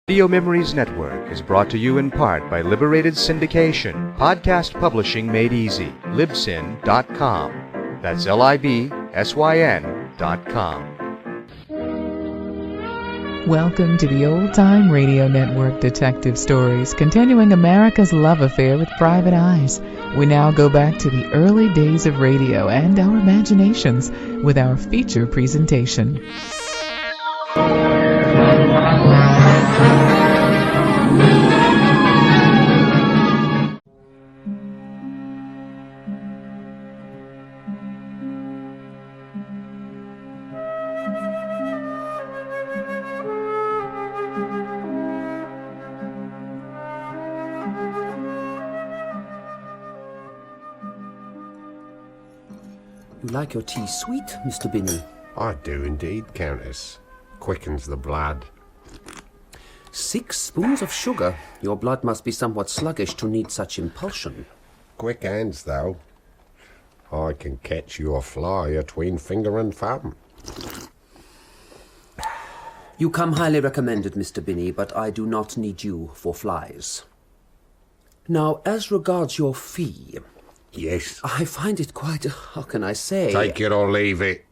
Radio Memories Network is brought to you in part by Liberated Syndication, podcast publishing made easy, libsyn.com. That's libsyn.com. Welcome to the Old Time Radio Network Detective Stories, continuing America's love affair with private eyes. We now go back to the early days of radio and our imaginations with our feature presentation. You like your tea sweet, Mr. Binny? I do indeed, Countess. Quickens the blood. 6 spoons of sugar. Your blood must be somewhat sluggish to need such impulsion. Quick hands, though. I can catch you a fly atween finger and thumb. You come highly recommended, Mr. Binny, but I do not need you for flies. Now, as regards your fee... Yes. I find it quite, how can I say... Take it or leave it.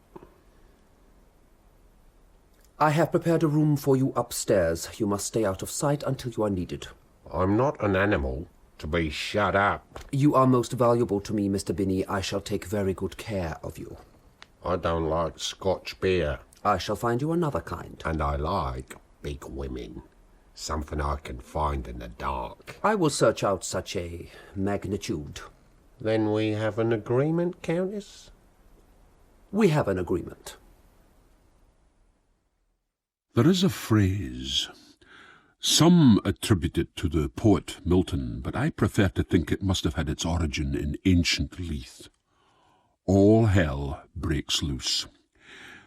I have prepared a room for you upstairs. You must stay out of sight until you are needed. I'm not an animal to be shut up. You are most valuable to me, Mr. Binny. I shall take very good care of you. I don't like Scotch beer. I shall find you another kind. And I like big women. Something I can find in the dark. I will search out such a magnitude. Then we have an agreement, Countess? We have an agreement. There is a phrase. Some attribute it to the poet Milton, but I prefer to think it must have had its origin in ancient Leith. All hell breaks loose.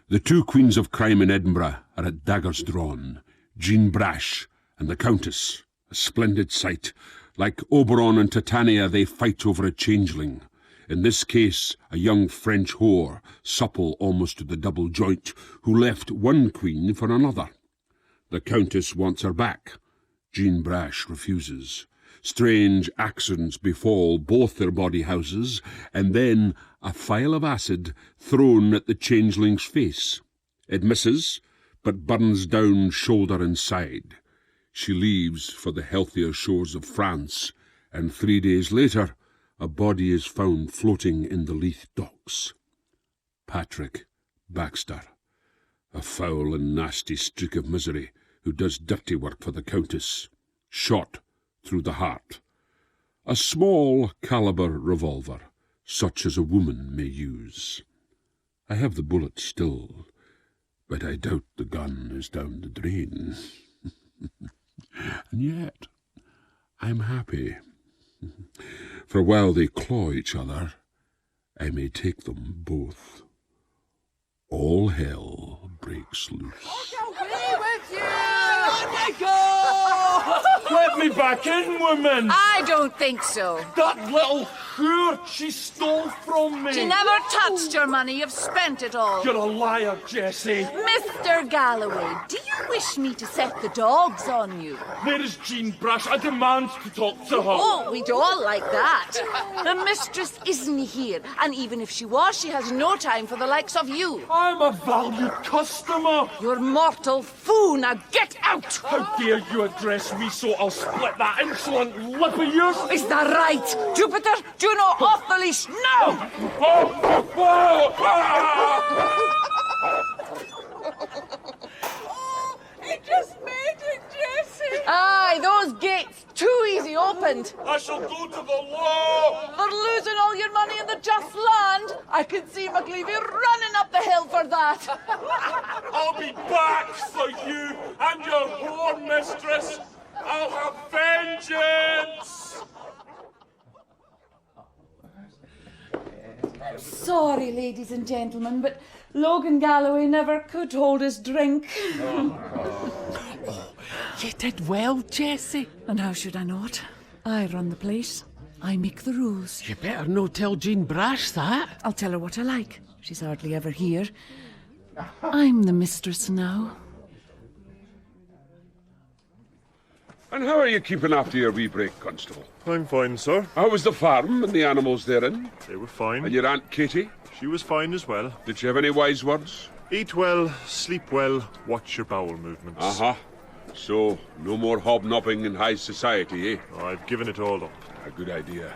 The 2 queens of crime in Edinburgh are at daggers drawn, Jean Brash and the Countess, a splendid sight. Like Oberon and Titania, they fight over a changeling. In this case, a young French whore, supple almost to the double joint, who left one queen for another. The Countess wants her back. Jean Brash refuses. Strange accidents befall both their body houses, and then a phial of acid thrown at the changeling's face. It misses, but burns down shoulder and side. She leaves for the healthier shores of France, and 3 days later, a body is found floating in the Leith docks. Patrick Baxter, a foul and nasty streak of misery who does dirty work for the Countess, shot through the heart. A small caliber revolver, such as a woman may use. I have the bullet still, but I doubt the gun is down the drain. And yet, I'm happy. For while they claw each other, I may take them both. All hell breaks loose. Away with you! Let me go! Let me back in, woman! I don't think so. That little whore, she stole from me! She never touched your money. You've spent it all. You're a liar, Jessie. Mr. Galloway, do you wish me to set the dogs on you? Where is Jean Brash? I demand to talk to her. Oh, we'd all like that. The mistress isn't here, and even if she was, she has no time for the likes of you. I'm a valued customer. You're mortal fool. Now get out! How dare you address me so I'll split that insolent lip of yours? Is that right? Jupiter, do not off the leash now! He just made it, Jessie! Aye, those gates too easy opened. I shall go to the law! For losing all your money in the just land. I can see McLeavy running up the hill for that. I'll be back for you and your whore mistress. I'll have vengeance! Sorry, ladies and gentlemen, but Logan Galloway never could hold his drink. You did well, Jessie. And how should I not? I run the place. I make the rules. You better no tell Jean Brash that. I'll tell her what I like. She's hardly ever here. I'm the mistress now. And how are you keeping after your wee break, Constable? I'm fine, sir. How was the farm and the animals therein? They were fine. And your Aunt Katie? She was fine as well. Did she have any wise words? Eat well, sleep well, watch your bowel movements. Uh-huh. So, no more hobnobbing in high society, eh? I've given it all up. A good idea.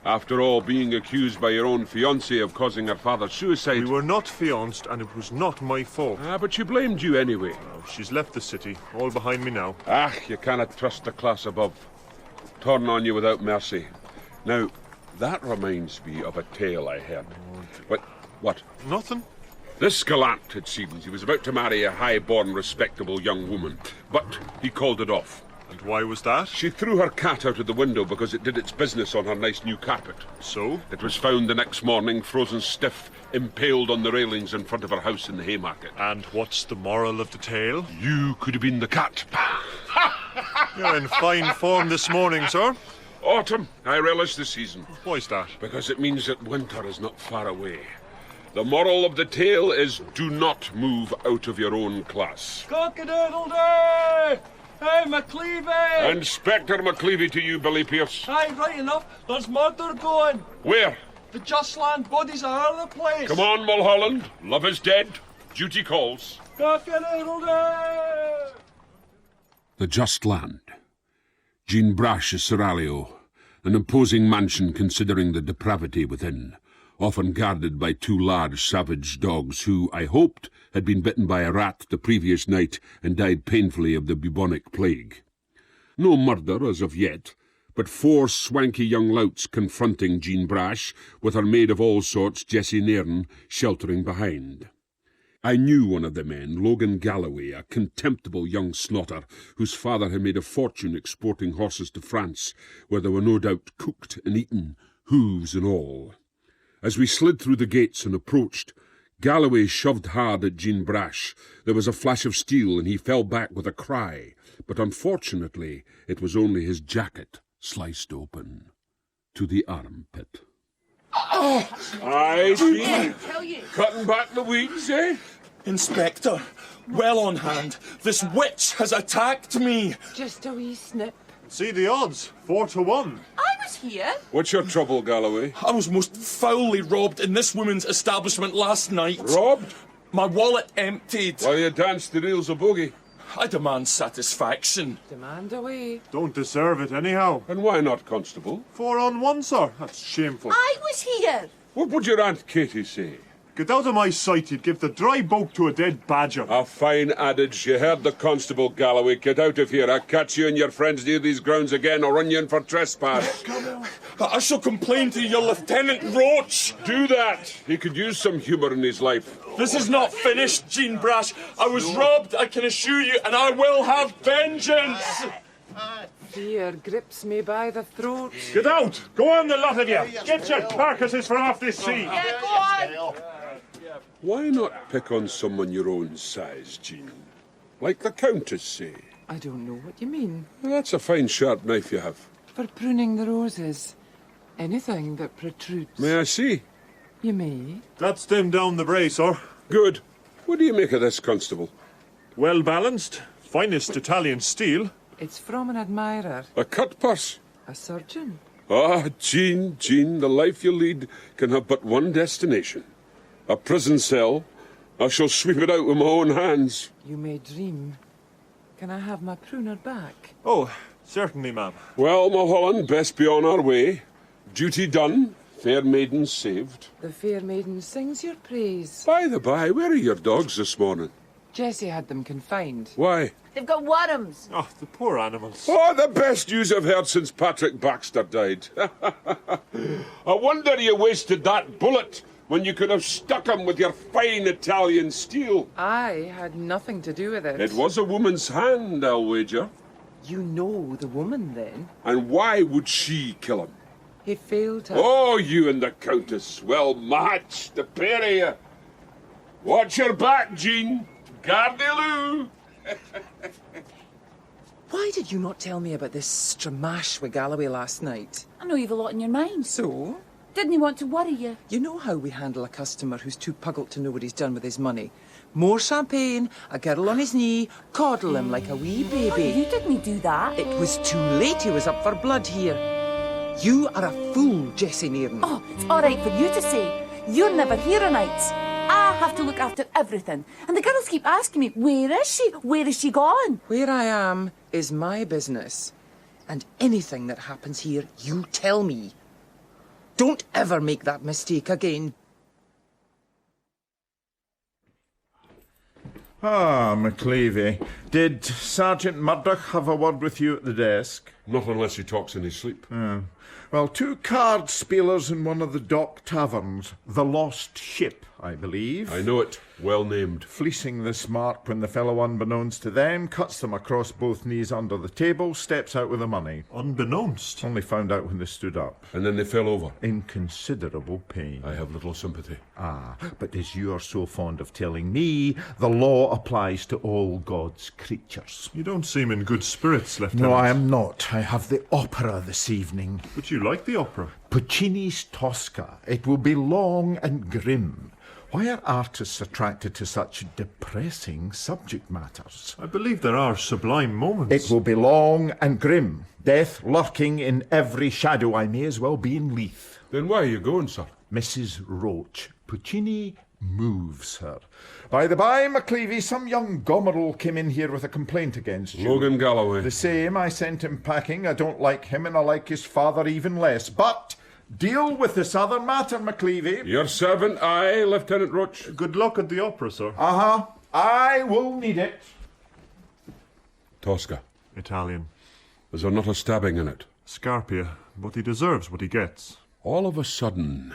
After all, being accused by your own fiancée of causing her father's suicide... We were not fianced, and it was not my fault. But she blamed you anyway. Oh, she's left the city, all behind me now. You cannot trust the class above. Turn on you without mercy. Now, that reminds me of a tale I heard. But, what? Nothing. This gallant, it seems, he was about to marry a high-born, respectable young woman, but he called it off. And why was that? She threw her cat out of the window because it did its business on her nice new carpet. So? It was found the next morning, frozen stiff, impaled on the railings in front of her house in the Haymarket. And what's the moral of the tale? You could have been the cat. You're in fine form this morning, sir. Autumn, I relish the season. Why's that? Because it means that winter is not far away. The moral of the tale is do not move out of your own class. Cock-a-doodle-doo! Hey, McCleavy! Inspector McCleavy to you, Billy Pierce. Aye, right enough. There's murder going. Where? The Just Land bodies are all over the place. Come on, Mulholland. Love is dead. Duty calls. Cock-a-doodle-doo! The Just Land. Jean Brash is Seraglio, an imposing mansion considering the depravity within, often guarded by two large savage dogs who, I hoped, had been bitten by a rat the previous night and died painfully of the bubonic plague. No murder as of yet, but 4 swanky young louts confronting Jean Brash, with her maid of all sorts, Jessie Nairn, sheltering behind. I knew one of the men, Logan Galloway, a contemptible young snotter, whose father had made a fortune exporting horses to France, where they were no doubt cooked and eaten, hooves and all. As we slid through the gates and approached, Galloway shoved hard at Jean Brash. There was a flash of steel, and he fell back with a cry, but unfortunately it was only his jacket sliced open to the armpit. Aye, Jean. Cutting back the weeds, eh? Inspector, well on hand. This witch has attacked me. Just a wee snip. See the odds. 4 to 1. I was here. What's your trouble, Galloway? I was most foully robbed in this woman's establishment last night. Robbed? My wallet emptied. While you danced the reels of boogie. I demand satisfaction. Demand away. Don't deserve it anyhow. And why not, Constable? 4 on 1, sir. That's shameful. I was here. What would your Aunt Katie say? Get out of my sight. You'd give the dry boat to a dead badger. A fine adage. You heard the Constable, Galloway. Get out of here. I'll catch you and your friends near these grounds again or run you in for trespass. I shall complain to your Lieutenant Roach. Do that. He could use some humour in his life. This is not finished, Jean Brash. I was robbed, I can assure you, and I will have vengeance. Fear grips me by the throat. Get out! Go on, the lot of you! Get your carcasses from off this sea! Yeah, go on. Why not pick on someone your own size, Jean? Like the Countess, say. I don't know what you mean. Well, that's a fine sharp knife you have. For pruning the roses. Anything that protrudes. May I see? You may. That's stemmed down the brae, sir. Good. What do you make of this, Constable? Well balanced. Finest Italian steel. It's from an admirer. A cut purse? A surgeon. Ah, Jean, the life you lead can have but one destination. A prison cell. I shall sweep it out with my own hands. You may dream. Can I have my pruner back? Oh, certainly, ma'am. Well, Mulholland, best be on our way. Duty done. Fair maiden saved. The fair maiden sings your praise. By the by, where are your dogs this morning? Jessie had them confined. Why? They've got worms. Oh, the poor animals. Oh, the best news I've heard since Patrick Baxter died. I wonder you wasted that bullet when you could have stuck him with your fine Italian steel. I had nothing to do with it. It was a woman's hand, I'll wager. You know the woman, then? And why would she kill him? He failed her. Oh, you and the Countess. Well matched, the pair of you. Watch your back, Jean. Gardez-lou. Why did you not tell me about this stramash with Galloway last night? I know you've a lot in your mind. So? Didn't he want to worry you? You know how we handle a customer who's too puggled to know what he's done with his money. More champagne, a girl on his knee, coddle him like a wee baby. You didn't do that. It was too late. He was up for blood here. You are a fool, Jessie Nairn. Oh, it's all right for you to say. You're never here o' nights. I have to look after everything. And the girls keep asking me, where is she? Where is she gone? Where I am is my business. And anything that happens here, you tell me. Don't ever make that mistake again. Ah, McLeavy. Did Sergeant Murdoch have a word with you at the desk? Not unless he talks in his sleep. Well, 2 card spielers in one of the dock taverns. The Lost Ship, I believe. I know it. Well named. Fleecing this mark when the fellow, unbeknownst to them, cuts them across both knees under the table, steps out with the money. Unbeknownst? Only found out when they stood up. And then they fell over. In considerable pain. I have little sympathy. Ah, but as you are so fond of telling me, the law applies to all God's creatures. You don't seem in good spirits, Lieutenant. No, I am not. I have the opera this evening. But you like the opera? Puccini's Tosca. It will be long and grim. Why are artists attracted to such depressing subject matters? I believe there are sublime moments. It will be long and grim. Death lurking in every shadow. I may as well be in Leith. Then why are you going, sir? Mrs. Roach. Puccini moves her. By the by, McLeavy, some young gomerel came in here with a complaint against you. Logan Galloway. The same. I sent him packing. I don't like him, and I like his father even less. But deal with this other matter, McLeavy. Your servant, aye, Lieutenant Roach. Good luck at the opera, sir. I will need it. Tosca. Italian. Is there not a stabbing in it? Scarpia, but he deserves what he gets. All of a sudden,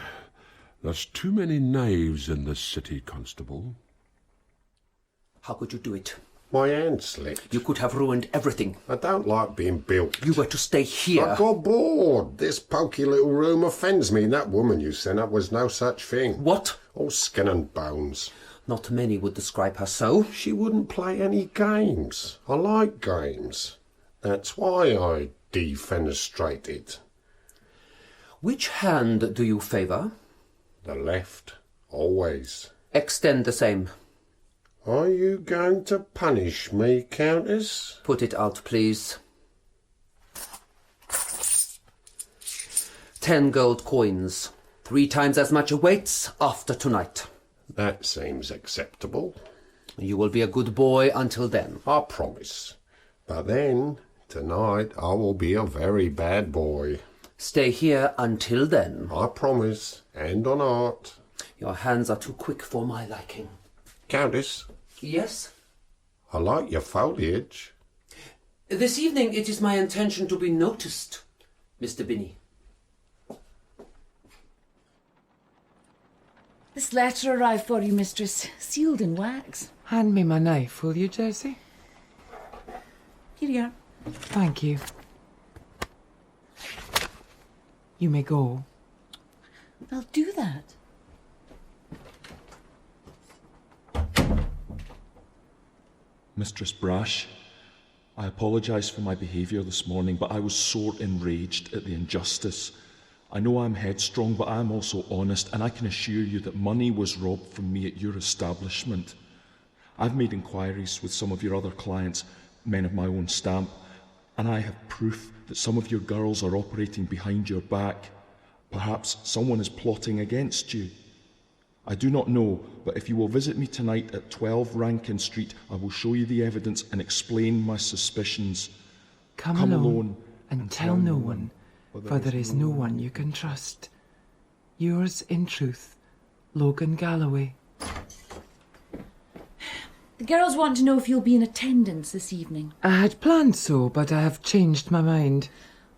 there's too many knives in this city, Constable. How could you do it? My hand slipped. You could have ruined everything. I don't like being built. You were to stay here. I got bored. This poky little room offends me, and that woman you sent up was no such thing. What? All skin and bones. Not many would describe her so. She wouldn't play any games. I like games. That's why I defenestrated. Which hand do you favour? The left, always. Extend the same. Are you going to punish me, Countess? Put it out, please. 10 gold coins. 3 times as much awaits after tonight. That seems acceptable. You will be a good boy until then. I promise. But then, tonight, I will be a very bad boy. Stay here until then. I promise. And on art. Your hands are too quick for my liking. Countess? Yes? I like your foliage. This evening it is my intention to be noticed, Mr. Binney. This letter arrived for you, mistress, sealed in wax. Hand me my knife, will you, Jessie? Here you are. Thank you. You may go. I'll do that. Mistress Brash, I apologise for my behaviour this morning, but I was sore enraged at the injustice. I know I'm headstrong, but I'm also honest, and I can assure you that money was robbed from me at your establishment. I've made inquiries with some of your other clients, men of my own stamp, and I have proof that some of your girls are operating behind your back. Perhaps someone is plotting against you. I do not know, but if you will visit me tonight at 12 Rankin Street, I will show you the evidence and explain my suspicions. Come alone and tell no one, for there is no one you can trust. Yours in truth, Logan Galloway. The girls want to know if you'll be in attendance this evening. I had planned so, but I have changed my mind.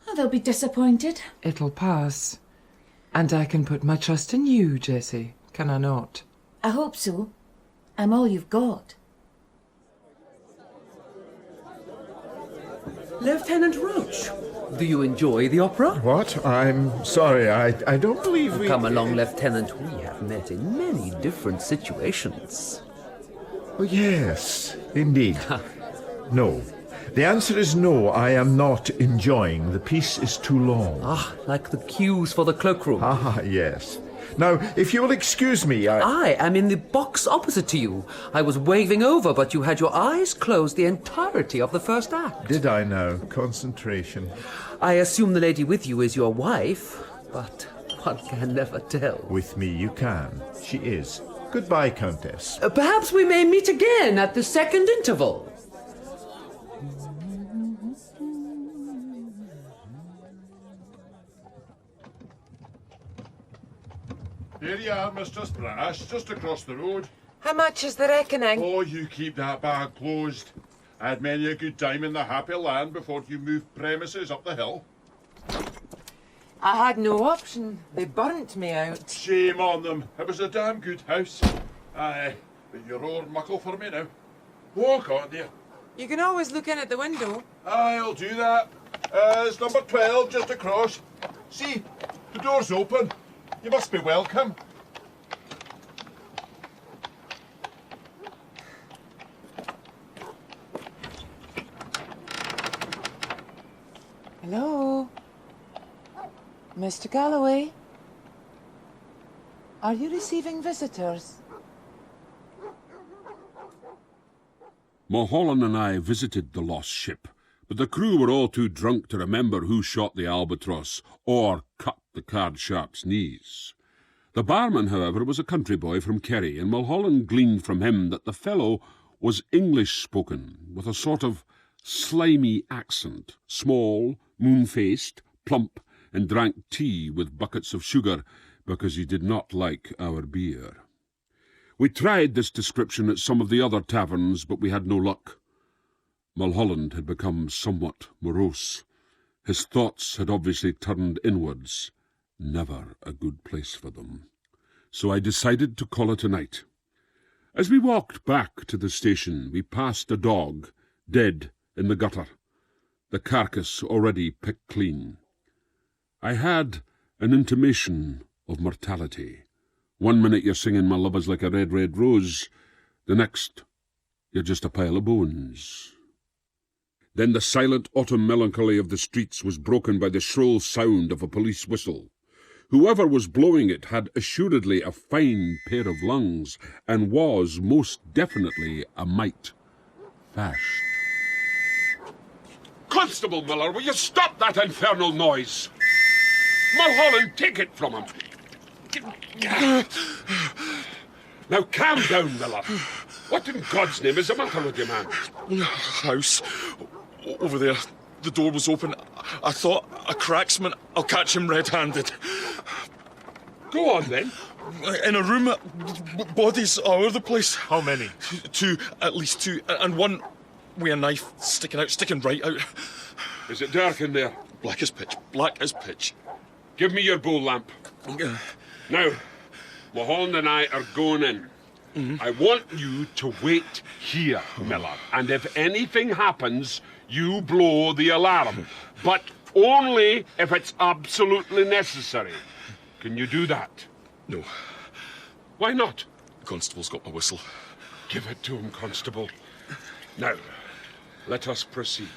Oh, they'll be disappointed. It'll pass. And I can put my trust in you, Jessie, can I not? I hope so. I'm all you've got. Lieutenant Roach, do you enjoy the opera? What? I'm sorry, I don't believe we... Come along, Lieutenant. We have met in many different situations. Oh, yes, indeed. No. The answer is no, I am not enjoying. The piece is too long. Ah, like the queues for the cloakroom. Ah, yes. Now, if you will excuse me, I am in the box opposite to you. I was waving over, but you had your eyes closed the entirety of the first act. Did I now? Concentration. I assume the lady with you is your wife, but one can never tell. With me you can. She is. Goodbye, Countess. Perhaps we may meet again at the second interval. Here you are, Mistress Brash, just across the road. How much is the reckoning? Oh, you keep that bag closed. I had many a good time in the happy land before you moved premises up the hill. I had no option. They burnt me out. Shame on them. It was a damn good house. Aye, but you're o'er muckle for me now. Walk on, dear. You can always look in at the window. Aye, I'll do that. It's number 12, just across. See, the door's open. You must be welcome. Hello? Mr. Galloway? Are you receiving visitors? Mulholland and I visited the lost ship, but the crew were all too drunk to remember who shot the albatross or cut the card sharp's knees. The barman, however, was a country boy from Kerry, and Mulholland gleaned from him that the fellow was English-spoken, with a sort of slimy accent, small, moon-faced, plump, and drank tea with buckets of sugar because he did not like our beer. We tried this description at some of the other taverns, but we had no luck. Mulholland had become somewhat morose. His thoughts had obviously turned inwards. Never a good place for them. So I decided to call it a night. As we walked back to the station, we passed a dog, dead in the gutter, the carcass already picked clean. I had an intimation of mortality. 1 minute you're singing "My Love is like a red, red rose," the next you're just a pile of bones. Then the silent autumn melancholy of the streets was broken by the shrill sound of a police whistle. Whoever was blowing it had assuredly a fine pair of lungs, and was most definitely a mite fashed. Constable Miller, will you stop that infernal noise? Mulholland, take it from him. Now calm down, Miller. What in God's name is the matter with you, man? House. Over there. The door was open. I thought a cracksman. I'll catch him red-handed. Go on, then. In a room, bodies all over the place. How many? 2, at least 2. And one with a knife sticking right out. Is it dark in there? Black as pitch. Black as pitch. Give me your bowl lamp. Now, Mulholland and I are going in. Mm-hmm. I want you to wait here, Miller. And if anything happens, you blow the alarm. But only if it's absolutely necessary. Can you do that? No. Why not? The constable's got my whistle. Give it to him, Constable. Now, let us proceed.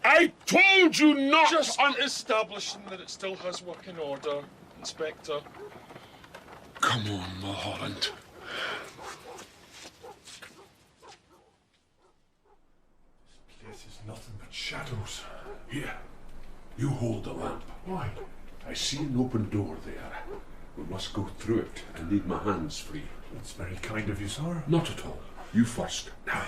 I told you not Just establishing that it still has working order, Inspector. Come on, Mulholland. This is nothing but shadows. Here, you hold the lamp. Why? I see an open door there. We must go through it. I need my hands free. That's very kind of you, sir. Not at all. You first. Now.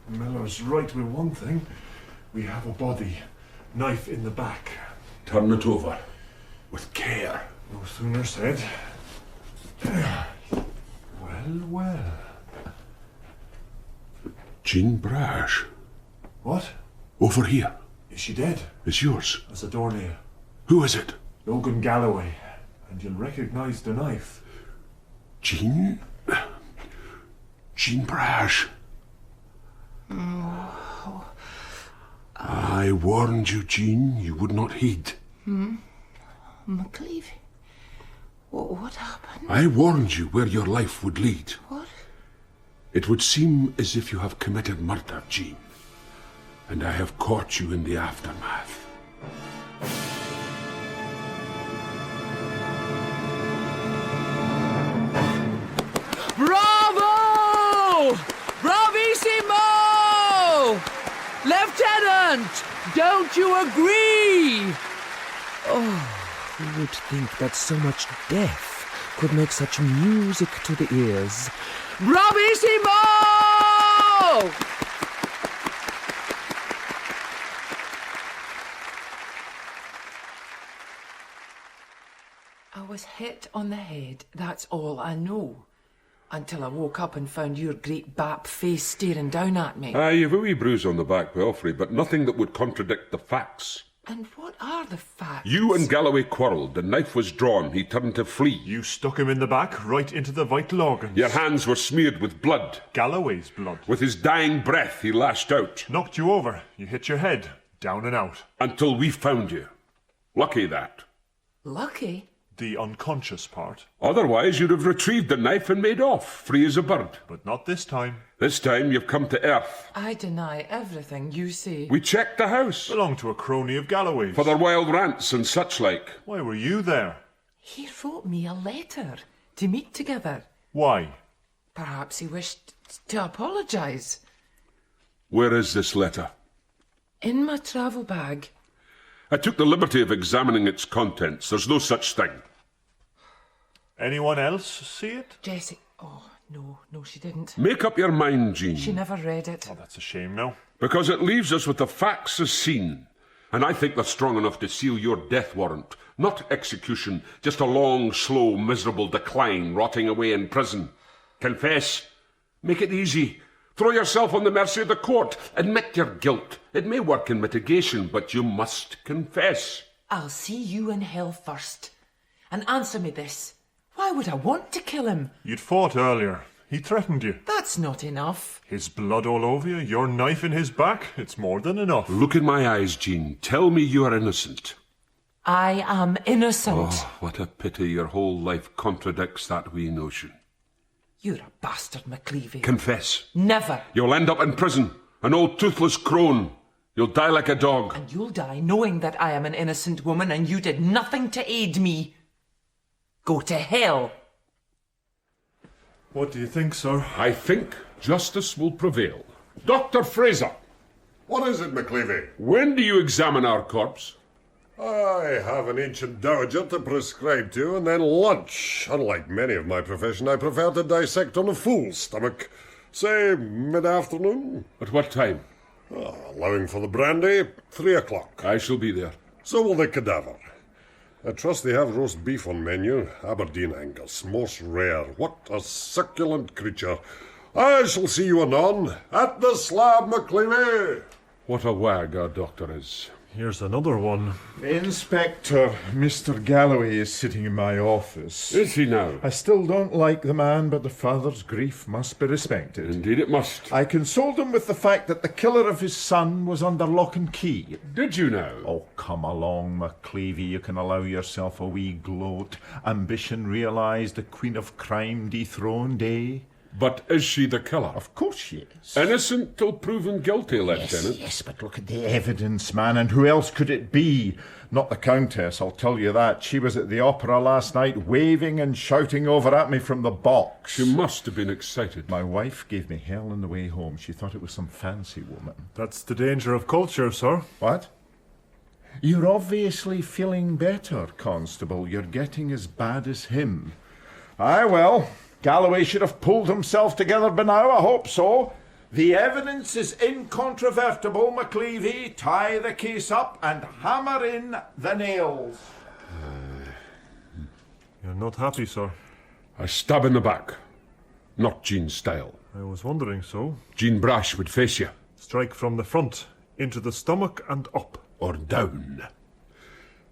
Miller's right with one thing. We have a body. Knife in the back. Turn it over. With care. No sooner said. Well. Jean Brash. What? Over here. Is she dead? It's yours. That's a door nail. Who is it? Logan Galloway. And you'll recognise the knife. Jean Brash. Oh. I warned you, Jean. You would not heed. McLeavy. What happened? I warned you where your life would lead. What? It would seem as if you have committed murder, Jean. And I have caught you in the aftermath. Bravo! Bravissimo! Lieutenant, don't you agree? Oh, who would think that so much death could make such music to the ears? Bravissimo! I was hit on the head, that's all I know. Until I woke up and found your great bap face staring down at me. You've a wee bruise on the back, Belfry, but nothing that would contradict the facts. And what are the facts? You and Galloway quarrelled. The knife was drawn. He turned to flee. You stuck him in the back, right into the vital organs. Your hands were smeared with blood. Galloway's blood. With his dying breath, he lashed out. Knocked you over. You hit your head. Down and out. Until we found you. Lucky that. Lucky? The unconscious part. Otherwise, you'd have retrieved the knife and made off, free as a bird. But not this time. This time, you've come to earth. I deny everything you say. We checked the house. Belonged to a crony of Galloway's. For their wild rants and such like. Why were you there? He wrote me a letter to meet together. Why? Perhaps he wished to apologise. Where is this letter? In my travel bag. I took the liberty of examining its contents. There's no such thing. Anyone else see it? Jessie. Oh, no, she didn't. Make up your mind, Jean. She never read it. Oh, that's a shame now. Because it leaves us with the facts as seen. And I think they're strong enough to seal your death warrant. Not execution, just a long, slow, miserable decline, rotting away in prison. Confess. Make it easy. Throw yourself on the mercy of the court. Admit your guilt. It may work in mitigation, but you must confess. I'll see you in hell first. And answer me this. Why would I want to kill him? You'd fought earlier. He threatened you. That's not enough. His blood all over you, your knife in his back. It's more than enough. Look in my eyes, Jean. Tell me you are innocent. I am innocent. Oh, what a pity your whole life contradicts that wee notion. You're a bastard, McCleavey. Confess. Never. You'll end up in prison, an old toothless crone. You'll die like a dog. And you'll die knowing that I am an innocent woman and you did nothing to aid me. Go to hell. What do you think, sir? I think justice will prevail. Dr. Fraser. What is it, McCleavey? When do you examine our corpse? I have an ancient dowager to prescribe to, and then lunch. Unlike many of my profession, I prefer to dissect on a full stomach. Say, mid-afternoon. At what time? Allowing for the brandy, 3 o'clock. I shall be there. So will the cadaver. I trust they have roast beef on menu. Aberdeen Angus, most rare. What a succulent creature. I shall see you anon at the slab, McCleavey. What a wag our doctor is. Here's another one. Inspector, Mr. Galloway is sitting in my office. Is he now? I still don't like the man, but the father's grief must be respected. Indeed it must. I consoled him with the fact that the killer of his son was under lock and key. Did you now? Oh, come along, McCleavey. You can allow yourself a wee gloat. Ambition realised, the queen of crime dethroned, eh? But is she the killer? Of course she is. Innocent till proven guilty, Lieutenant. Yes, but look at the evidence, man, and who else could it be? Not the Countess, I'll tell you that. She was at the opera last night, waving and shouting over at me from the box. She must have been excited. My wife gave me hell on the way home. She thought it was some fancy woman. That's the danger of culture, sir. What? You're obviously feeling better, Constable. You're getting as bad as him. Aye, well, Galloway should have pulled himself together by now, I hope so. The evidence is incontrovertible, McCleavey. Tie the case up and hammer in the nails. You're not happy, sir. A stab in the back. Not Jean's style. I was wondering so. Jean Brash would face you. Strike from the front, into the stomach and up. Or down.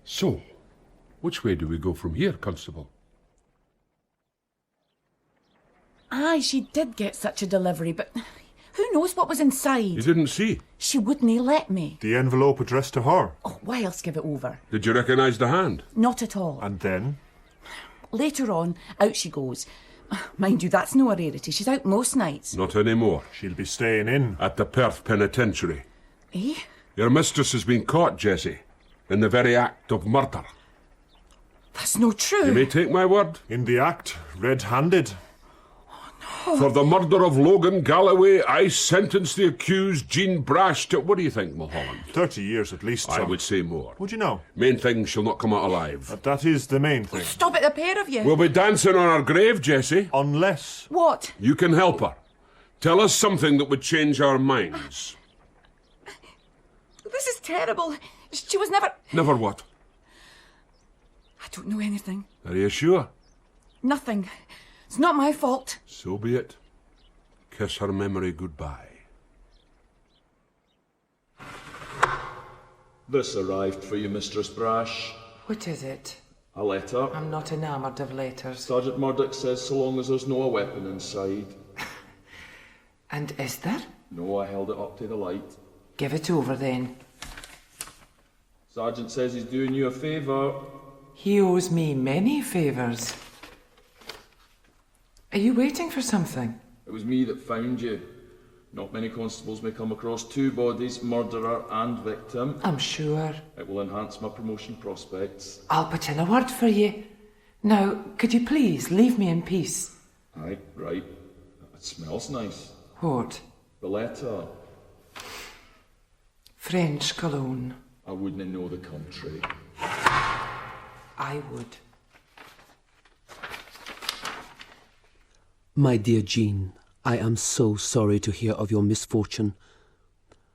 So, which way do we go from here, Constable? Aye, she did get such a delivery, but who knows what was inside? You didn't see? She wouldn't let me. The envelope addressed to her. Oh, why else give it over? Did you recognise the hand? Not at all. And then? Later on, out she goes. Mind you, that's no a rarity. She's out most nights. Not anymore. She'll be staying in. At the Perth Penitentiary. Eh? Your mistress has been caught, Jessie, in the very act of murder. That's no true. You may take my word. In the act, red-handed. For the murder of Logan Galloway, I sentence the accused Jean Brash to... What do you think, Mulholland? 30 years at least, I sir. would say more. Would you know? Main thing, she'll not come out alive. But that is the main thing. Stop it, the pair of you. We'll be dancing on her grave, Jessie. Unless... What? You can help her. Tell us something that would change our minds. This is terrible. She was never... Never what? I don't know anything. Are you sure? Nothing. It's not my fault. So be it. Kiss her memory goodbye. This arrived for you, Mistress Brash. What is it? A letter. I'm not enamoured of letters. Sergeant Murdoch says so long as there's no weapon inside. And is there? No, I held it up to the light. Give it over then. Sergeant says he's doing you a favour. He owes me many favours. Are you waiting for something? It was me that found you. Not many constables may come across two bodies, murderer and victim. I'm sure. It will enhance my promotion prospects. I'll put in a word for you. Now, could you please leave me in peace? Aye, right. It smells nice. What? The letter. French cologne. I wouldn't know the country. I would. My dear Jean, I am so sorry to hear of your misfortune.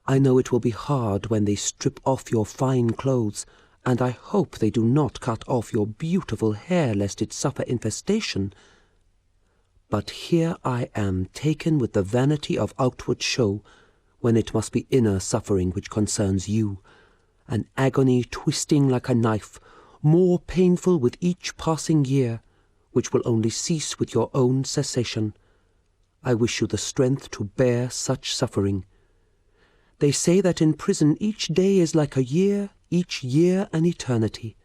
I know it will be hard when they strip off your fine clothes, and I hope they do not cut off your beautiful hair lest it suffer infestation. But here I am taken with the vanity of outward show, when it must be inner suffering which concerns you, an agony twisting like a knife, more painful with each passing year, which will only cease with your own cessation. I wish you the strength to bear such suffering. They say that in prison each day is like a year, each year an eternity.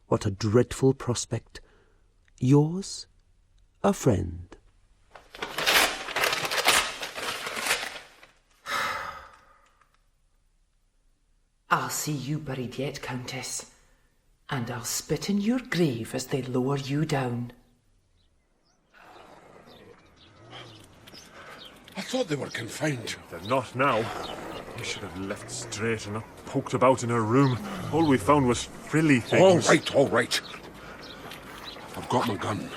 What a dreadful prospect. Yours, a friend. I'll see you buried yet, Countess. And I'll spit in your grave as they lower you down. I thought they were confined. They're not now. We should have left straight and not poked about in her room. All we found was frilly things. All right. I've got my gun.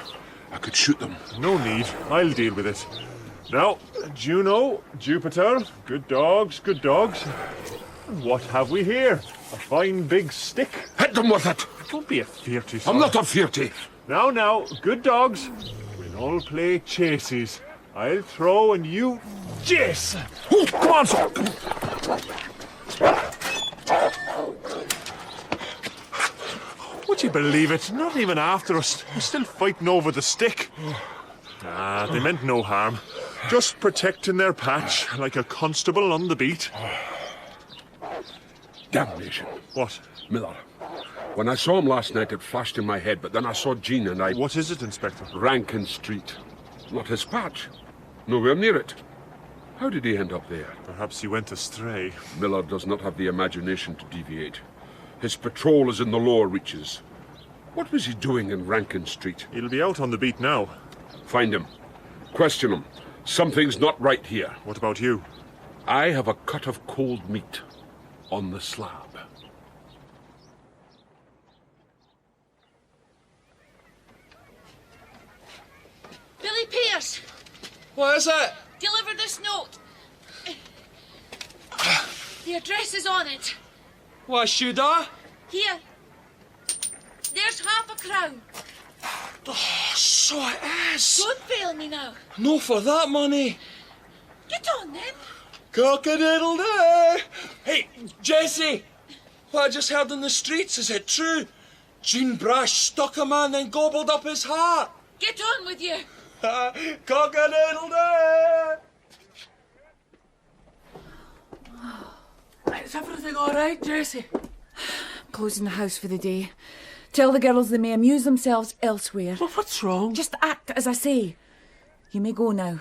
I could shoot them. No need. I'll deal with it. Now, Juno, Jupiter, good dogs, good dogs. What have we here? A fine big stick. Hit them with it! Don't be a fearty, sir. I'm not a fearty. Now, good dogs. We'll all play chases. I'll throw and you... Chase! Oh, come on, sir! Would you believe it? Not even after us. We're still fighting over the stick. They meant no harm. Just protecting their patch, like a constable on the beat. Damnation. What? Miller. When I saw him last night, it flashed in my head, but then I saw Jean and I... What is it, Inspector? Rankin Street. Not his patch. Nowhere near it. How did he end up there? Perhaps he went astray. Miller does not have the imagination to deviate. His patrol is in the lower reaches. What was he doing in Rankin Street? He'll be out on the beat now. Find him. Question him. Something's not right here. What about you? I have a cut of cold meat on the slab. Billy Pierce! What is it? Deliver this note. The address is on it. Why should I? Here. There's £5. Oh, so it is. Don't fail me now. No for that money. Get on then. Cock-a-doodle-doo! Hey, Jessie! What I just heard in the streets, is it true? Jean Brash stuck a man and gobbled up his heart. Get on with you. Cock-a-doodle-doo! Is everything all right, Jessie? Closing the house for the day. Tell the girls they may amuse themselves elsewhere. Well, what's wrong? Just act as I say. You may go now.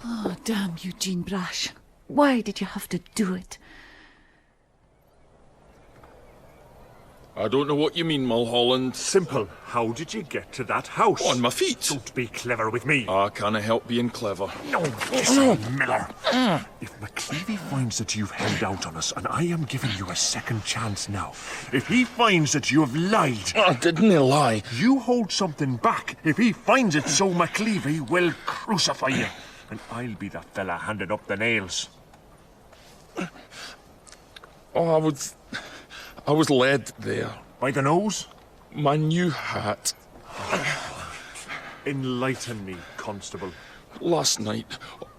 Oh, damn you, Jean Brash. Why did you have to do it? I don't know what you mean, Mulholland. Simple. How did you get to that house? On my feet. Don't be clever with me. I can't help being clever. No, listen, Miller. If McCleavey finds that you've held out on us, and I am giving you a second chance now, if he finds that you have lied... Didn't he lie? You hold something back. If he finds it, so McCleavey will crucify you. And I'll be the fella handing up the nails. Oh, I was led there. By the nose? My new hat. Enlighten me, Constable. Last night,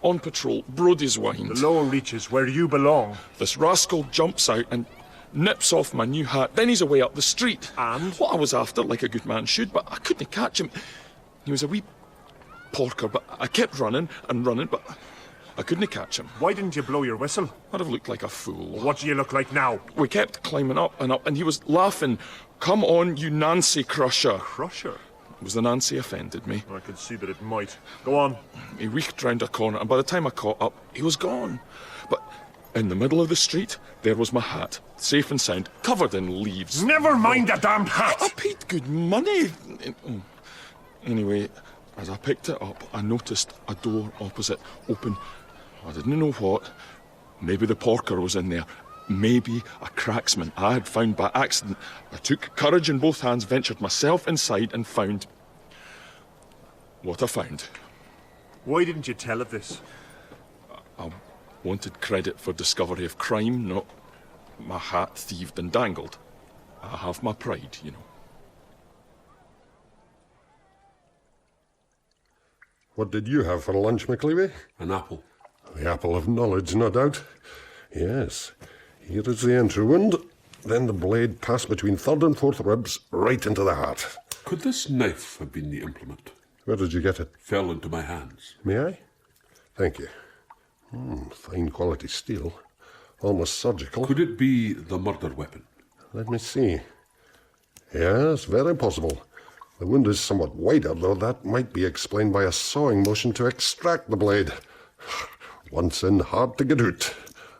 on patrol, Brodie's Wynd. The lower reaches, where you belong. This rascal jumps out and nips off my new hat. Then he's away up the street. And? What I was after, like a good man should, but I couldn't catch him. He was a wee porker, but I kept running and running, but I couldn't catch him. Why didn't you blow your whistle? I'd have looked like a fool. What do you look like now? We kept climbing up, and he was laughing. Come on, you Nancy Crusher. Crusher? It was the Nancy offended me. I could see that it might. Go on. He weaked round a corner, and by the time I caught up, he was gone. But in the middle of the street, there was my hat, safe and sound, covered in leaves. Never mind the damned hat! I paid good money. Anyway, as I picked it up, I noticed a door opposite open. I didn't know what. Maybe the porker was in there. Maybe a cracksman I had found by accident. I took courage in both hands, ventured myself inside, and found what I found. Why didn't you tell of this? I wanted credit for discovery of crime, not my hat thieved and dangled. I have my pride, you know. What did you have for lunch, McCleavey? An apple. The apple of knowledge, no doubt. Yes. Here is the entry wound. Then the blade passed between third and fourth ribs, right into the heart. Could this knife have been the implement? Where did you get it? Fell into my hands. May I? Thank you. Fine quality steel. Almost surgical. Could it be the murder weapon? Let me see. Yes, very possible. The wound is somewhat wider, though that might be explained by a sawing motion to extract the blade. Once in, hard to get out.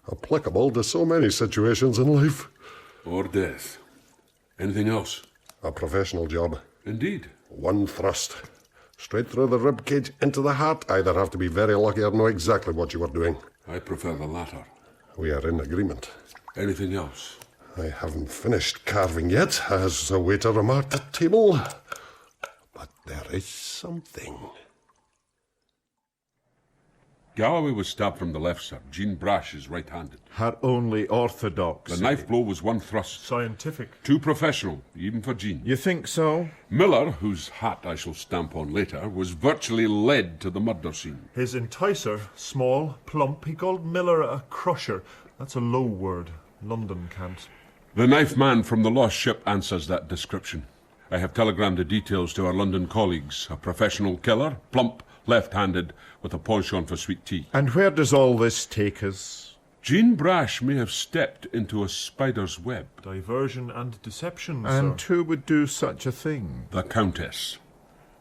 Applicable to so many situations in life. Or death. Anything else? A professional job. Indeed. One thrust. Straight through the rib cage into the heart. Either have to be very lucky or know exactly what you were doing. I prefer the latter. We are in agreement. Anything else? I haven't finished carving yet, as a waiter remarked at table. But there is something. Galloway was stabbed from the left, sir. Jean Brash is right-handed. Her only orthodox. The knife blow was one thrust. Scientific. Too professional, even for Jean. You think so? Miller, whose hat I shall stamp on later, was virtually led to the murder scene. His enticer, small, plump, he called Miller a crusher. That's a low word. London can't. The knife man from the lost ship answers that description. I have telegrammed the details to our London colleagues. A professional killer, plump, left-handed, with a penchant for sweet tea. And where does all this take us? Jean Brash may have stepped into a spider's web. Diversion and deception, And sir. who would do such a thing? The Countess.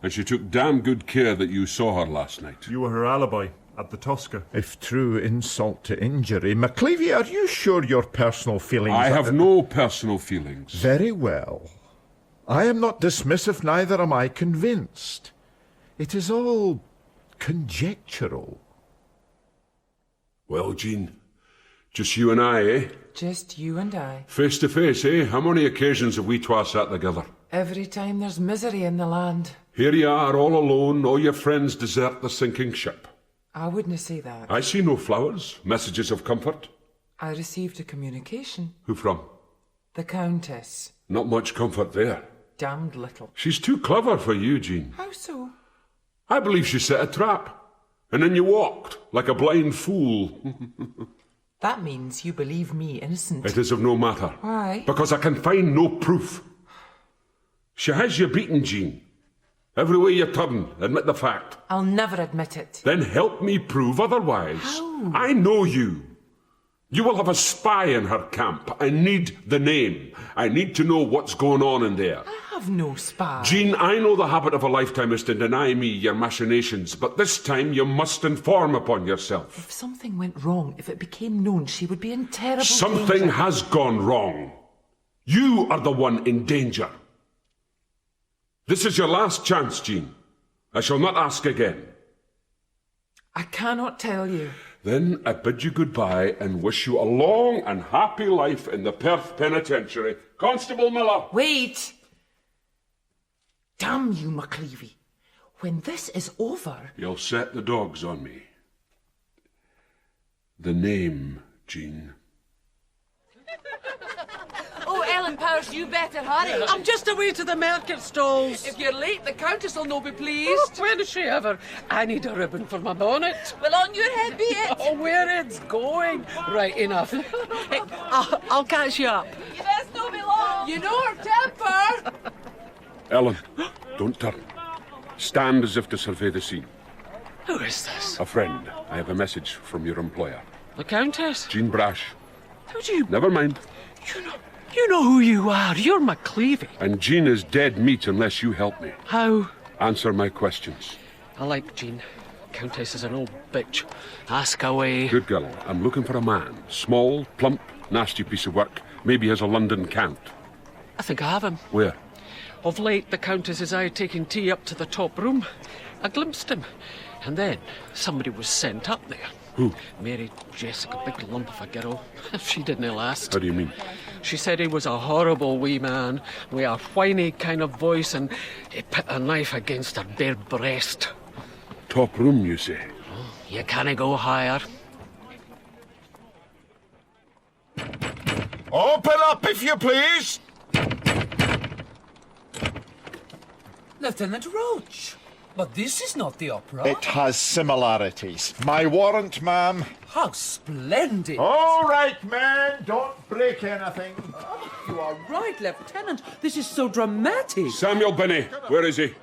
And she took damn good care that you saw her last night. You were her alibi at the Tosca. If true insult to injury. McCleavey, are you sure your personal feelings I have no personal feelings. Very well. I am not dismissive, neither am I convinced. It is all conjectural. Well, Jean, just you and I, eh? Just you and I. Face to face, eh? How many occasions have we twa sat together? Every time there's misery in the land. Here you are, all alone, all your friends desert the sinking ship. I wouldn't say that. I see no flowers, messages of comfort. I received a communication. Who from? The Countess. Not much comfort there. Damned little. She's too clever for you, Jean. How so? I believe she set a trap. And then you walked, like a blind fool. That means you believe me innocent. It is of no matter. Why? Because I can find no proof. She has you beaten, Jean. Every way you turn, admit the fact. I'll never admit it. Then help me prove otherwise. How? I know you. You will have a spy in her camp. I need the name. I need to know what's going on in there. I have no spy. Jean, I know the habit of a lifetime is to deny me your machinations, but this time you must inform upon yourself. If something went wrong, if it became known, she would be in terrible Something danger. has gone wrong. You are the one in danger. This is your last chance, Jean. I shall not ask again. I cannot tell you. Then I bid you goodbye and wish you a long and happy life in the Perth Penitentiary. Constable Miller! Wait! Damn you, McCleavey. When this is over... You'll set the dogs on me. The name, Jean. Oh, Ellen Powers, you better hurry. I'm just away to the market stalls. If you're late, the Countess will no be pleased. Oh, when is she ever? I need a ribbon for my bonnet. Well, on your head be it. Oh, where it's going. Right enough. Hey, I'll catch you up. You best no be long. You know her temper. Ellen, don't turn. Stand as if to survey the scene. Who is this? A friend. I have a message from your employer. The Countess? Jean Brash. How do you... Never mind. You know who you are. You're McCleavey. And Jean is dead meat unless you help me. How? Answer my questions. I like Jean. Countess is an old bitch. Ask away. Good girl. I'm looking for a man. Small, plump, nasty piece of work. Maybe has a London cant. I think I have him. Where? Of late, the Countess is out taking tea up to the top room. I glimpsed him. And then somebody was sent up there. Who? Mary Jessica, big lump of a girl. She didn't last. How do you mean? She said he was a horrible wee man, with a whiny kind of voice, and he put a knife against her bare breast. Top room, you say? You can't go higher. Open up, if you please. Lieutenant Roach. But this is not the opera. It has similarities. My warrant, ma'am. How splendid. All right, men, don't break anything. You are right, Lieutenant. This is so dramatic. Samuel Binney, where is he?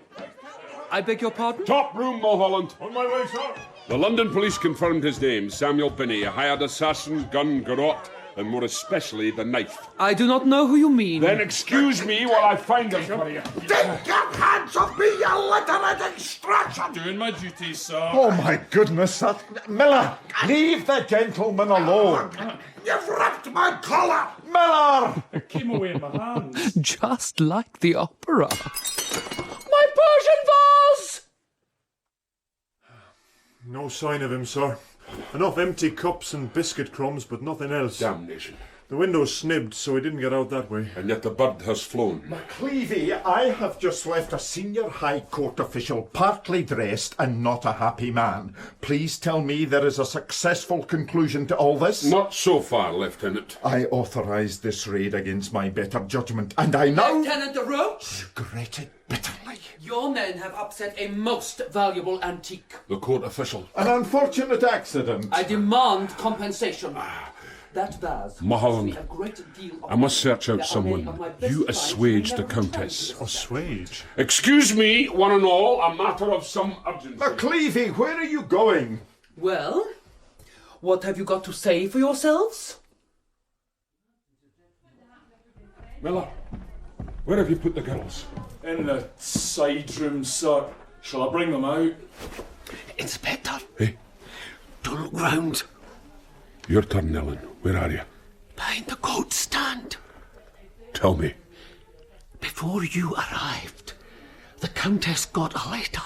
I beg your pardon? Top room, Mulholland. On my way, sir. The London police confirmed his name, Samuel Binney, a hired assassin, gun, garrote, and more especially the knife. I do not know who you mean. Then excuse me while I find him for you. Take your hands off me, you literate instruction! Doing my duty, sir. Oh, my goodness. Miller, leave the gentleman alone. You've ripped my collar! Miller! It came away in my hands. Just like the opera. My Persian vase! No sign of him, sir. Enough empty cups and biscuit crumbs, but nothing else. Damnation. The window's snibbed, so he didn't get out that way. And yet the bird has flown. McCleavey, I have just left a senior High Court official partly dressed and not a happy man. Please tell me there is a successful conclusion to all this. Not so far, Lieutenant. I authorised this raid against my better judgment, and I now Lieutenant Roach! regret it bitterly. Your men have upset a most valuable antique. The court official. An unfortunate accident. I demand compensation. That vase Mulholland, cost me a great deal of I must search out money. someone. Of my best You clients assuage will the never Countess. return. Assuage? Excuse me, one and all, a matter of some urgency. McCleavey, where are you going? Well, what have you got to say for yourselves? Miller, where have you put the girls? In the side room, sir. Shall I bring them out? Inspector. Hey? Don't look round. Your turn, Ellen. Where are you? Behind the coat stand. Tell me. Before you arrived, the Countess got a letter.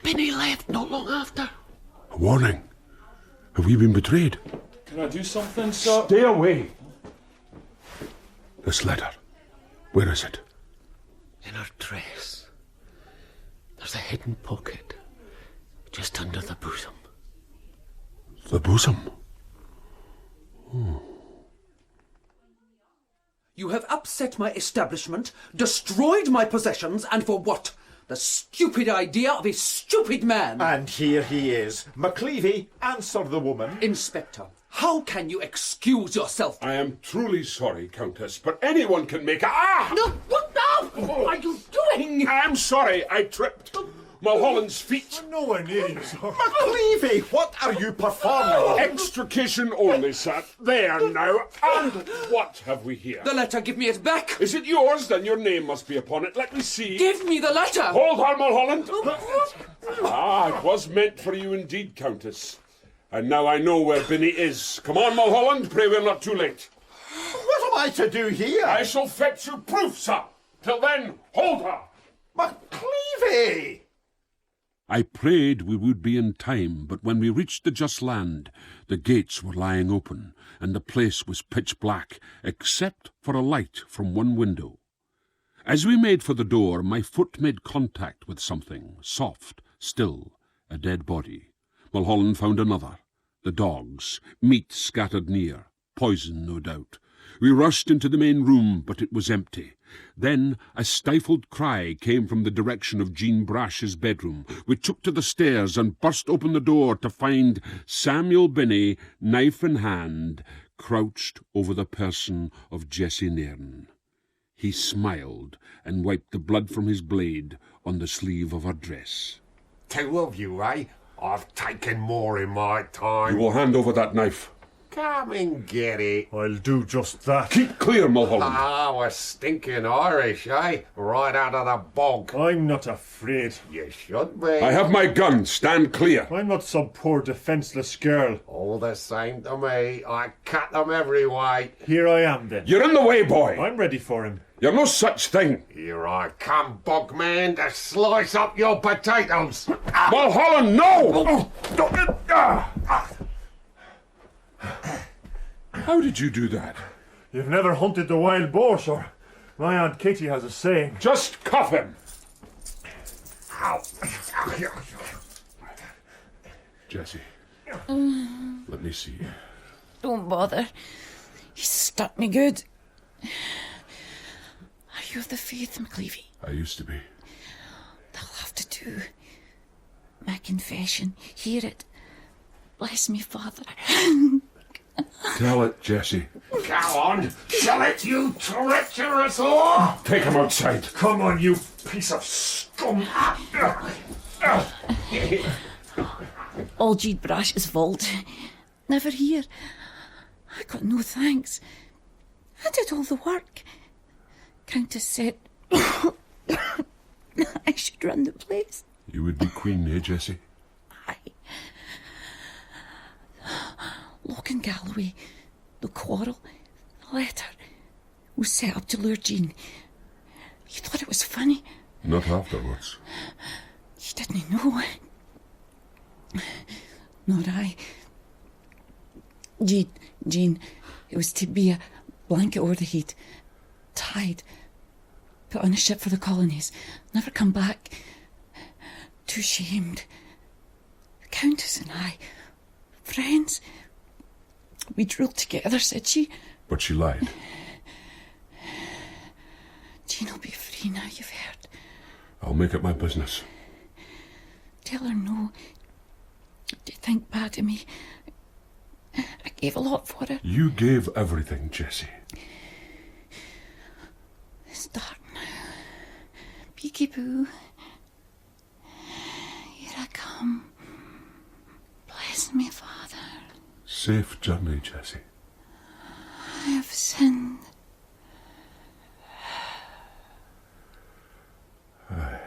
Binney left not long after. A warning. Have we been betrayed? Can I do something, sir? Stay away. This letter. Where is it? In her dress. There's a hidden pocket just under the bosom. The bosom? You have upset my establishment, destroyed my possessions, and for what? The stupid idea of a stupid man. And here he is. McCleavey, answer the woman. Inspector, how can you excuse yourself? I am truly sorry, Countess, but anyone can make a... No, what now? What are you doing? I'm sorry, I tripped. Mulholland's feet. Nowhere near you, sir. McLeavy, what are you performing? Extrication only, sir. There now. And what have we here? The letter, give me it back. Is it yours? Then your name must be upon it. Let me see. Give me the letter. Hold her, Mulholland. It was meant for you indeed, Countess. And now I know where Binny is. Come on, Mulholland. Pray we're not too late. What am I to do here? I shall fetch you proof, sir. Till then, hold her. McLeavy! I prayed we would be in time, but when we reached the just land, the gates were lying open, and the place was pitch black, except for a light from one window. As we made for the door, my foot made contact with something, soft, still, a dead body. Mulholland found another. The dogs, meat scattered near, poison no doubt. We rushed into the main room, but it was empty. Then a stifled cry came from the direction of Jean Brash's bedroom. We took to the stairs and burst open the door to find Samuel Binney, knife in hand, crouched over the person of Jessie Nairn. He smiled and wiped the blood from his blade on the sleeve of her dress. 2 of you, eh? I've taken more in my time. You will hand over that knife. Come and get it. I'll do just that. Keep clear, Mulholland. We're stinking Irish, eh? Right out of the bog. I'm not afraid. You should be. I have my gun. Stand clear. I'm not some poor defenceless girl. All the same to me. I cut them every way. Here I am, then. You're in the way, boy. I'm ready for him. You're no such thing. Here I come, bogman, to slice up your potatoes. Mulholland, no! How did you do that? You've never hunted the wild boar, sir. My Aunt Katie has a saying. Just cuff him. Jessie, let me see. Don't bother. He stuck me good. Are you of the faith, McLeavy? I used to be. That'll have to do. My confession. Hear it. Bless me, Father. Tell it, Jessie. Go on, tell it, you treacherous whore! Take him outside. Come on, you piece of scum! All Jean Brash's fault. Never here. I got no thanks. I did all the work. Countess said I should run the place. You would be queen, eh, Jessie? Loch and Galloway, the quarrel, the letter was set up to lure Jean. You thought it was funny? Not afterwards. You didn't know. Nor I. Jean, it was to be a blanket over the heat, tied, put on a ship for the colonies, never come back. Too shamed. The Countess and I, friends. We'd ruled together, said she. But she lied. Jean will be free now, you've heard. I'll make it my business. Tell her no. Do you think bad of me? I gave a lot for her. You gave everything, Jessie. It's dark now. Peekaboo. Here I come. Bless me, Father. Safe journey, Jessie. I have sinned. Aye.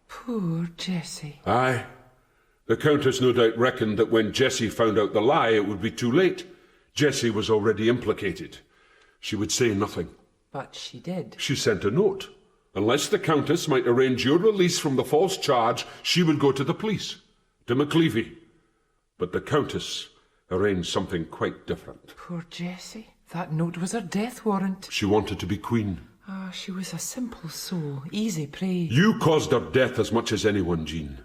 Poor Jessie. Aye. The Countess no doubt reckoned that when Jessie found out the lie, it would be too late. Jessie was already implicated. She would say nothing. But she did. She sent a note. Unless the Countess might arrange your release from the false charge, she would go to the police, to McLeavy. But the Countess arranged something quite different. Poor Jessie. That note was her death warrant. She wanted to be queen. She was a simple soul, easy prey. You caused her death as much as anyone, Jean.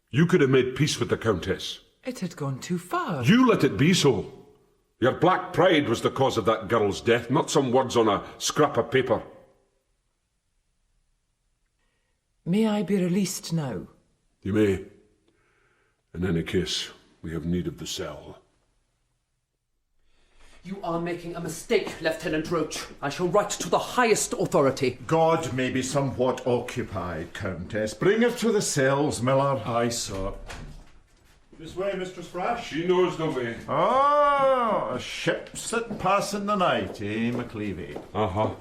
You could have made peace with the Countess. It had gone too far. You let it be so. Your black pride was the cause of that girl's death, not some words on a scrap of paper. May I be released now? You may. In any case, we have need of the cell. You are making a mistake, Lieutenant Roach. I shall write to the highest authority. God may be somewhat occupied, Countess. Bring her to the cells, Miller. Aye, sir. This way, Mistress Brash. She knows the way. Ah, ships that pass in the night, eh, McCleavy? Uh-huh.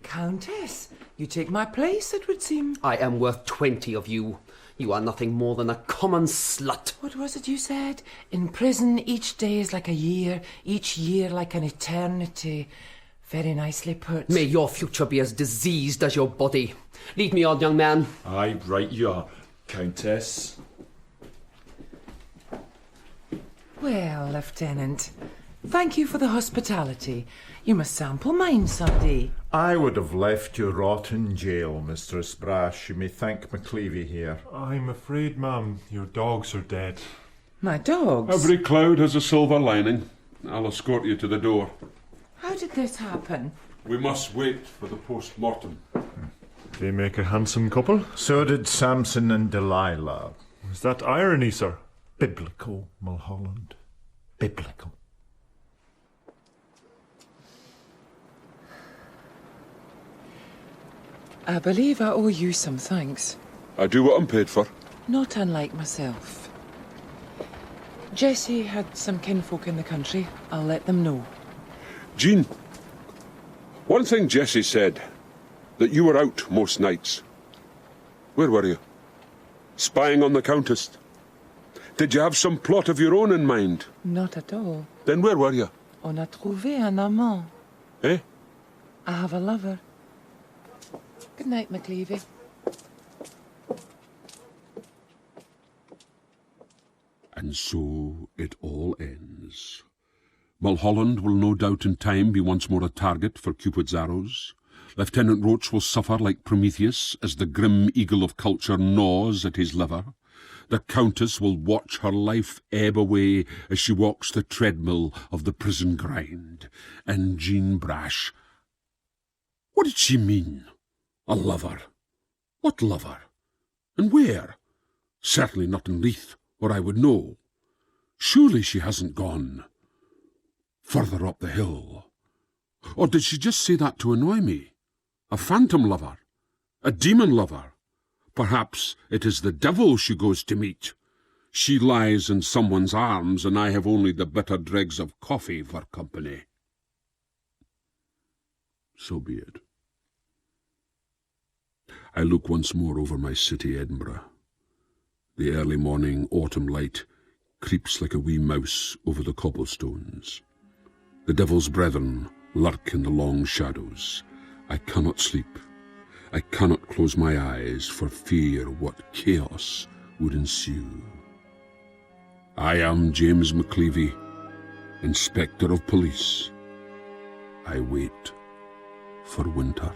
Countess, you take my place, it would seem. I am worth 20 of you. You are nothing more than a common slut. What was it you said? In prison, each day is like a year, each year like an eternity. Very nicely put. May your future be as diseased as your body. Lead me on, young man. Aye, right you are, Countess. Well, Lieutenant, thank you for the hospitality. You must sample mine someday. I would have left you rot in jail, Mistress Brash. You may thank McCleavy here. I'm afraid, ma'am, your dogs are dead. My dogs? Every cloud has a silver lining. I'll escort you to the door. How did this happen? We must wait for the post-mortem. They make a handsome couple. So did Samson and Delilah. Is that irony, sir? Biblical, Mulholland. Biblical. I believe I owe you some thanks. I do what I'm paid for. Not unlike myself. Jessie had some kinfolk in the country. I'll let them know. Jean, one thing Jessie said, that you were out most nights. Where were you? Spying on the Countess? Did you have some plot of your own in mind? Not at all. Then where were you? On a trouvé un amant. Eh? I have a lover. Good night, McCleavy. And so it all ends. Mulholland will no doubt in time be once more a target for Cupid's arrows. Lieutenant Roach will suffer like Prometheus as the grim eagle of culture gnaws at his liver. The Countess will watch her life ebb away as she walks the treadmill of the prison grind. And Jean Brash... What did she mean? A lover? What lover? And where? Certainly not in Leith, or I would know. Surely she hasn't gone further up the hill. Or did she just say that to annoy me? A phantom lover? A demon lover? Perhaps it is the devil she goes to meet. She lies in someone's arms, and I have only the bitter dregs of coffee for company. So be it. I look once more over my city, Edinburgh. The early morning autumn light creeps like a wee mouse over the cobblestones. The devil's brethren lurk in the long shadows. I cannot sleep. I cannot close my eyes for fear what chaos would ensue. I am James McCleavy, Inspector of Police. I wait for winter.